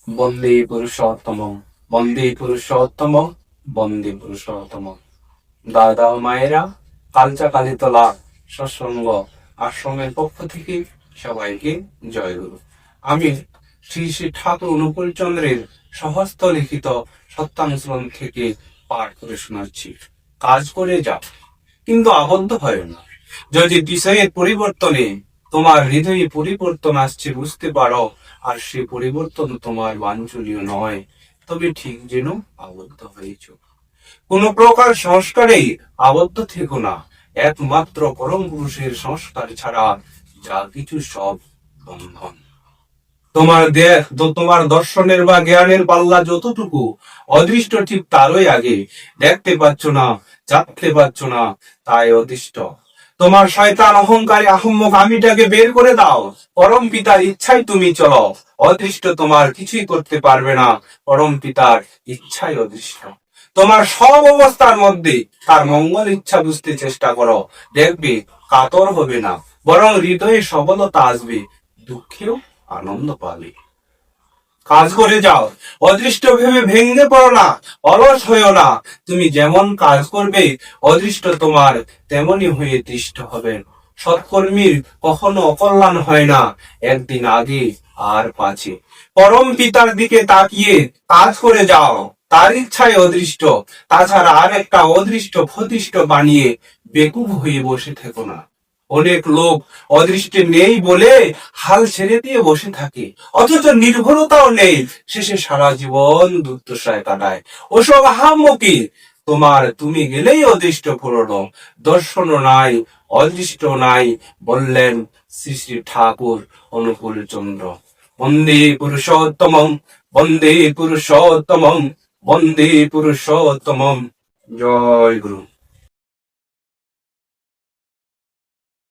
বন্দে পুরুষোত্তম, বন্দে পুরুষোত্তম, বন্দে পুরুষোত্তম। দাদা ও মায়েরা, কালচা কালীতলা সৎসঙ্গ আশ্রমের পক্ষ থেকে সবাইকে জয়গুরু। আমি শ্রী শ্রী ঠাকুর অনুকূল চন্দ্রের স্বহস্ত লিখিত সত্যানুসরণ থেকে পাঠ করে শোনাচ্ছি। কাজ করে যাও, কিন্তু আবদ্ধ হয় না। যদি বিষয়ের পরিবর্তনে তোমার হৃদয়ে পরিবর্তন আসছে বুঝতে পারো, আর সে পরিবর্তন তোমার বাঞ্ছনীয় নয়, তবে ঠিক যেন আবদ্ধ হয়েছ। কোন প্রকার সংস্কারেই আবদ্ধ থেকো না। একমাত্র পরম পুরুষের সংস্কার ছাড়া যা কিছু সব বন্ধন। তোমার দর্শনের বা জ্ঞানের পাল্লা যতটুকু, অদৃষ্ট ঠিক তারই আগে। দেখতে পাচ্ছ না, জানতে পারছ না, তাই অদৃষ্ট। তোমার শয়তান অহংকারী আহম্মক আমিটাকে বের করে দাও। পরম পিতার ইচ্ছায় তুমি চলো। অদৃষ্ট তোমার কিছুই করতে পারবে না, পরম পিতার ইচ্ছাই অদৃষ্ট। তোমার সব অবস্থার মধ্যে তার মঙ্গল ইচ্ছা বুঝতে চেষ্টা করো। দেখবে কাতর হবে না, বরং হৃদয়ে সবলতা আসবে, দুঃখেও আনন্দ পাবে। কাজ করে যাও, অদৃষ্ট ভেবে ভেঙে পড়ো না, অলস হয়েও না। তুমি যেমন কাজ করবে, অদৃষ্ট তোমার তেমনি হয়ে দৃষ্ট হবে। সৎকর্মীর কখনো অকল্যাণ হয় না, একদিন আগে আর পাছে। পরম পিতার দিকে তাকিয়ে কাজ করে যাও, তার ইচ্ছায় অদৃষ্ট। তাছাড়া আর একটা অদৃষ্ট ফদিষ্ট বানিয়ে বেকুব হয়ে বসে থেকো না। অনেক লোক অদৃষ্টে নেই বলে হাল ছেড়ে দিয়ে বসে থাকে, অথচ নির্ভরতাও নেই, শেষে সারা জীবন দুর্দশায় কাটায়। ওসব আহাম্মকি। তুমি গেলেই অদৃষ্ট পুরনো, দর্শন নাই, অদৃষ্ট নাই, বললেন শ্রী শ্রী ঠাকুর অনুকূল চন্দ্র। বন্দে পুরুষোত্তমম, বন্দে পুরুষোত্তমম, বন্দে পুরুষোত্তমম। জয় গুরু।